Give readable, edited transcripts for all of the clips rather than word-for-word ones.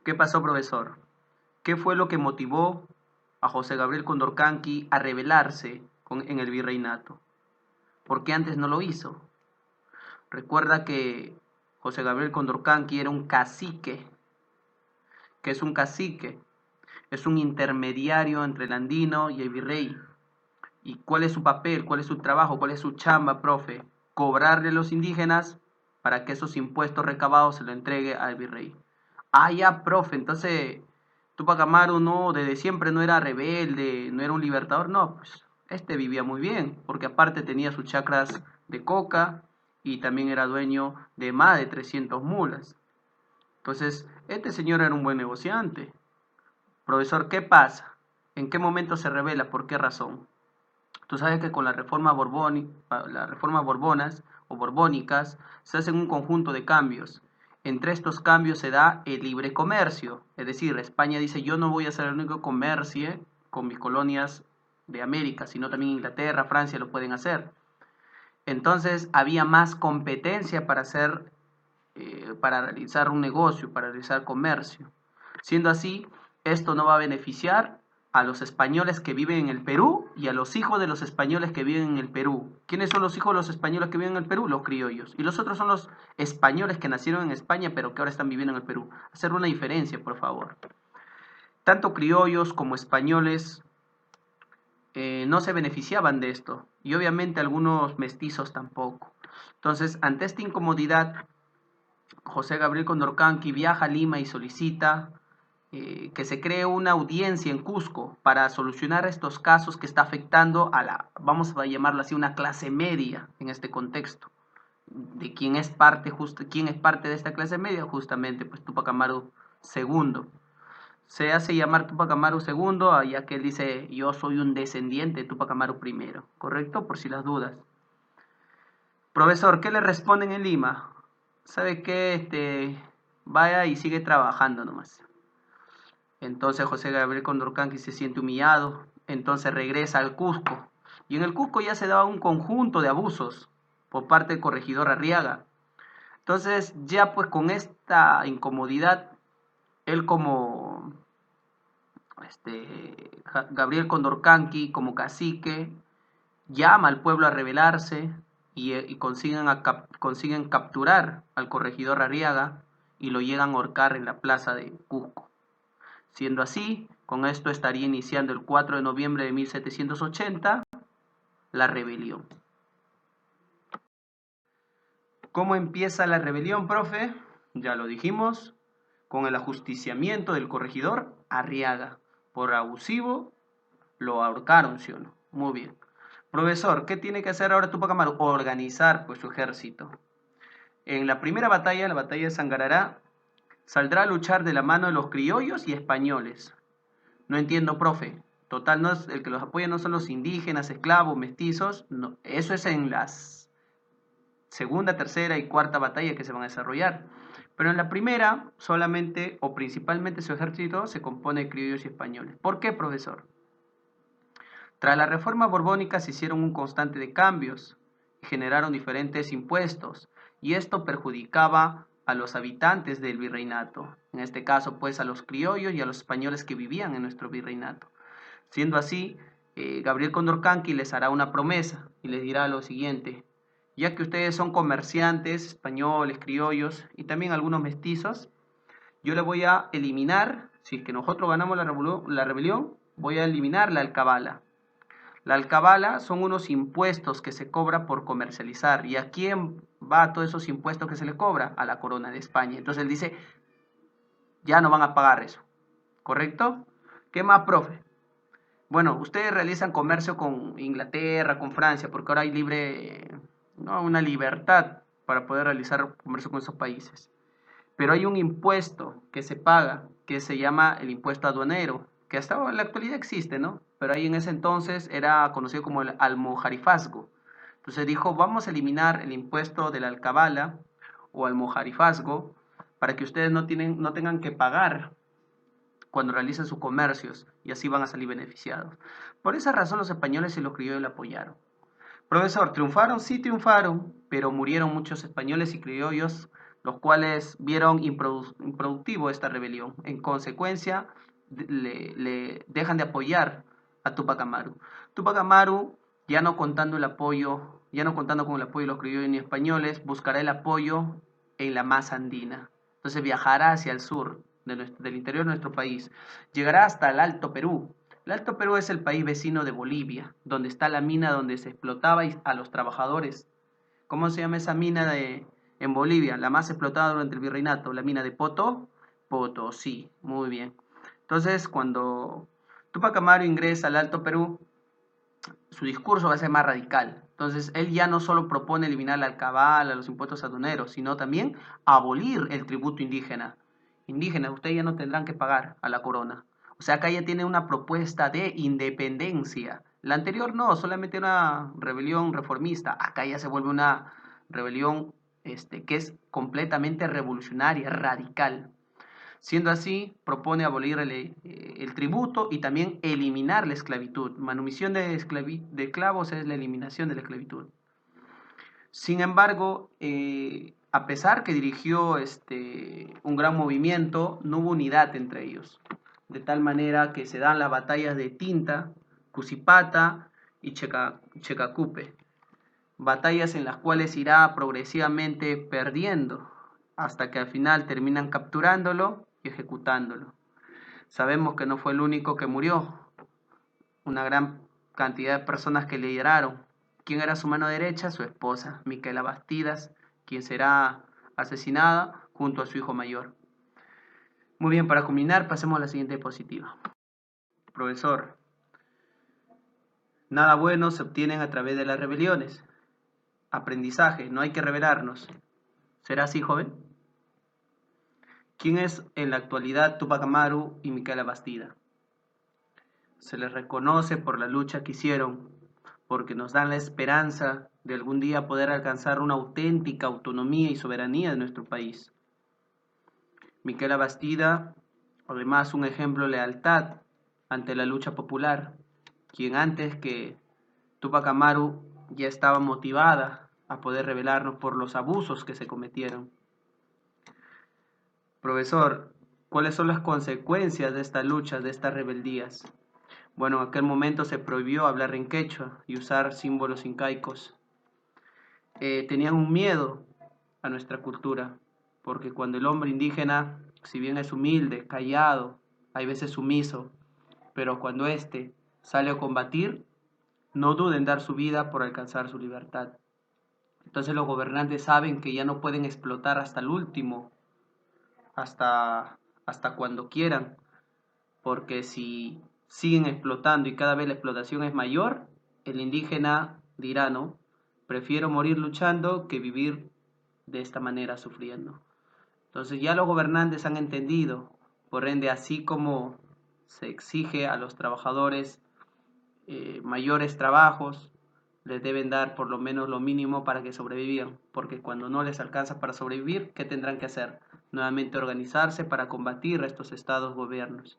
¿Qué pasó, profesor? ¿Qué fue lo que motivó a José Gabriel Condorcanqui a rebelarse en el virreinato? ¿Por qué antes no lo hizo? Recuerda que José Gabriel Condorcanqui era un cacique. ¿Qué es un cacique? Es un intermediario entre el andino y el virrey. ¿Y cuál es su papel? ¿Cuál es su trabajo? ¿Cuál es su chamba, profe? Cobrarle a los indígenas para que esos impuestos recabados se lo entregue al virrey. Ah, ya, profe, entonces Tupac Amaru no, desde siempre no era rebelde, no era un libertador, no, pues este vivía muy bien, porque aparte tenía sus chacras de coca y también era dueño de más de 300 mulas. Entonces, este señor era un buen negociante. Profesor, ¿qué pasa? ¿En qué momento se revela? ¿Por qué razón? Tú sabes que con las reformas borbonas o borbónicas se hacen un conjunto de cambios. Entre estos cambios se da el libre comercio, es decir, España dice yo no voy a ser el único que comercie con mis colonias de América, sino también Inglaterra, Francia lo pueden hacer. Entonces había más competencia para realizar un negocio, para realizar comercio. Siendo así, esto no va a beneficiar a los españoles que viven en el Perú y a los hijos de los españoles que viven en el Perú. ¿Quiénes son los hijos de los españoles que viven en el Perú? Los criollos. Y los otros son los españoles que nacieron en España pero que ahora están viviendo en el Perú. Hacer una diferencia, por favor. Tanto criollos como españoles no se beneficiaban de esto. Y obviamente algunos mestizos tampoco. Entonces, ante esta incomodidad, José Gabriel Condorcanqui viaja a Lima y solicita que se cree una audiencia en Cusco para solucionar estos casos que está afectando a vamos a llamarlo así, una clase media en este contexto. De quién es parte de esta clase media, justamente pues Tupac Amaru II. Se hace llamar Tupac Amaru II, ya que él dice yo soy un descendiente de Tupac Amaru I, ¿correcto? Por si las dudas. Profesor, ¿qué le responden en Lima? ¿Sabe qué? Vaya y sigue trabajando nomás. Entonces José Gabriel Condorcanqui se siente humillado, entonces regresa al Cusco. Y en el Cusco ya se daba un conjunto de abusos por parte del corregidor Arriaga. Entonces ya pues con esta incomodidad, él como Gabriel Condorcanqui, como cacique, llama al pueblo a rebelarse y consiguen capturar al corregidor Arriaga y lo llegan a ahorcar en la plaza de Cusco. Siendo así, con esto estaría iniciando el 4 de noviembre de 1780 la rebelión. ¿Cómo empieza la rebelión, profe? Ya lo dijimos, con el ajusticiamiento del corregidor Arriaga. Por abusivo lo ahorcaron, ¿sí o no? Muy bien. Profesor, ¿qué tiene que hacer ahora Tupac Amaru? Organizar pues su ejército. En la primera batalla, la batalla de Sangarará, saldrá a luchar de la mano de los criollos y españoles. No entiendo, profe. Total, no es, el que los apoya no son los indígenas, esclavos, mestizos. No, eso es en las segunda, tercera y cuarta batalla que se van a desarrollar. Pero en la primera, solamente o principalmente su ejército se compone de criollos y españoles. ¿Por qué, profesor? Tras la reforma borbónica se hicieron un constante de cambios y generaron diferentes impuestos, y esto perjudicaba a los habitantes del virreinato, en este caso pues a los criollos y a los españoles que vivían en nuestro virreinato. Siendo así, Gabriel Condorcanqui les hará una promesa y les dirá lo siguiente: ya que ustedes son comerciantes, españoles, criollos y también algunos mestizos, yo le voy a eliminar, si es que nosotros ganamos la rebelión, voy a eliminar la alcabala. La alcabala son unos impuestos que se cobra por comercializar. ¿Y a quién va todos esos impuestos que se le cobra? A la corona de España. Entonces él dice, ya no van a pagar eso. ¿Correcto? ¿Qué más, profe? Bueno, ustedes realizan comercio con Inglaterra, con Francia, porque ahora hay una libertad para poder realizar comercio con esos países. Pero hay un impuesto que se paga, que se llama el impuesto aduanero, que hasta en la actualidad existe, ¿no? Pero ahí en ese entonces era conocido como el almojarifazgo. Entonces dijo, vamos a eliminar el impuesto de la alcabala o almojarifazgo para que ustedes no tengan que pagar cuando realicen sus comercios y así van a salir beneficiados. Por esa razón los españoles y los criollos le apoyaron. Profesor, ¿triunfaron? Sí triunfaron, pero murieron muchos españoles y criollos los cuales vieron improductivo esta rebelión. En consecuencia, le dejan de apoyar a Tupac Amaru. Tupac Amaru, ya no contando con el apoyo de los criollos ni españoles, buscará el apoyo en la masa andina. Entonces viajará hacia el sur del interior de nuestro país. Llegará hasta el Alto Perú. El Alto Perú es el país vecino de Bolivia, donde está la mina donde se explotaba a los trabajadores. ¿Cómo se llama esa mina en Bolivia? La más explotada durante el virreinato, la mina de Potosí, muy bien. Entonces, cuando Tupac Amaru ingresa al Alto Perú, su discurso va a ser más radical. Entonces, él ya no solo propone eliminar la alcabala, los impuestos aduaneros, sino también abolir el tributo indígena. Indígenas, ustedes ya no tendrán que pagar a la corona. O sea, acá ya tiene una propuesta de independencia. La anterior no, solamente una rebelión reformista. Acá ya se vuelve una rebelión que es completamente revolucionaria, radical. Siendo así, propone abolir el tributo y también eliminar la esclavitud. Manumisión de esclavos es la eliminación de la esclavitud. Sin embargo, a pesar que dirigió un gran movimiento, no hubo unidad entre ellos. De tal manera que se dan las batallas de Tinta, Cusipata y Checacupe. Batallas en las cuales irá progresivamente perdiendo hasta que al final terminan capturándolo y ejecutándolo. Sabemos que no fue el único que murió, una gran cantidad de personas que lideraron. ¿Quién era su mano derecha? Su esposa, Micaela Bastidas, quien será asesinada junto a su hijo mayor. Muy bien, para culminar, pasemos a la siguiente diapositiva. Profesor, nada bueno se obtiene a través de las rebeliones. Aprendizaje, no hay que rebelarnos. ¿Será así, joven? ¿Quién es en la actualidad Tupac Amaru y Micaela Bastida? Se les reconoce por la lucha que hicieron, porque nos dan la esperanza de algún día poder alcanzar una auténtica autonomía y soberanía de nuestro país. Micaela Bastida, además, un ejemplo de lealtad ante la lucha popular, quien antes que Tupac Amaru ya estaba motivada a poder rebelarnos por los abusos que se cometieron. Profesor, ¿cuáles son las consecuencias de esta lucha, de estas rebeldías? Bueno, en aquel momento se prohibió hablar en quechua y usar símbolos incaicos. Tenían un miedo a nuestra cultura, porque cuando el hombre indígena, si bien es humilde, callado, hay veces sumiso, pero cuando éste sale a combatir, no duden en dar su vida por alcanzar su libertad. Entonces los gobernantes saben que ya no pueden explotar hasta el último, hasta cuando quieran, porque si siguen explotando y cada vez la explotación es mayor, el indígena dirá, ¿no? Prefiero morir luchando que vivir de esta manera sufriendo. Entonces ya los gobernantes han entendido, por ende, así como se exige a los trabajadores mayores trabajos, les deben dar por lo menos lo mínimo para que sobrevivan, porque cuando no les alcanza para sobrevivir, ¿qué tendrán que hacer? Nuevamente organizarse para combatir a estos estados gobiernos.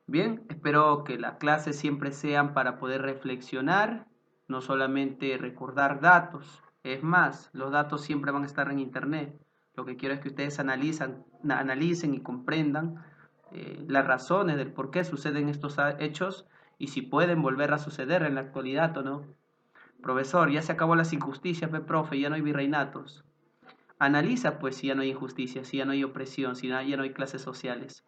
Bien, espero que las clases siempre sean para poder reflexionar, no solamente recordar datos. Es más, los datos siempre van a estar en internet. Lo que quiero es que ustedes analicen y comprendan las razones del por qué suceden estos hechos y si pueden volver a suceder en la actualidad o no. Profesor, ya se acabó las injusticias, profe, ya no hay virreinatos. Analiza pues si ya no hay injusticia, si ya no hay opresión, si ya no hay clases sociales.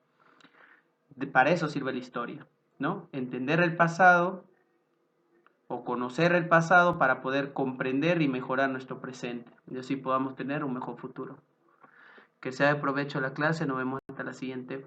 Para eso sirve la historia, ¿no? Entender el pasado o conocer el pasado para poder comprender y mejorar nuestro presente y así podamos tener un mejor futuro. Que sea de provecho la clase, nos vemos hasta la siguiente.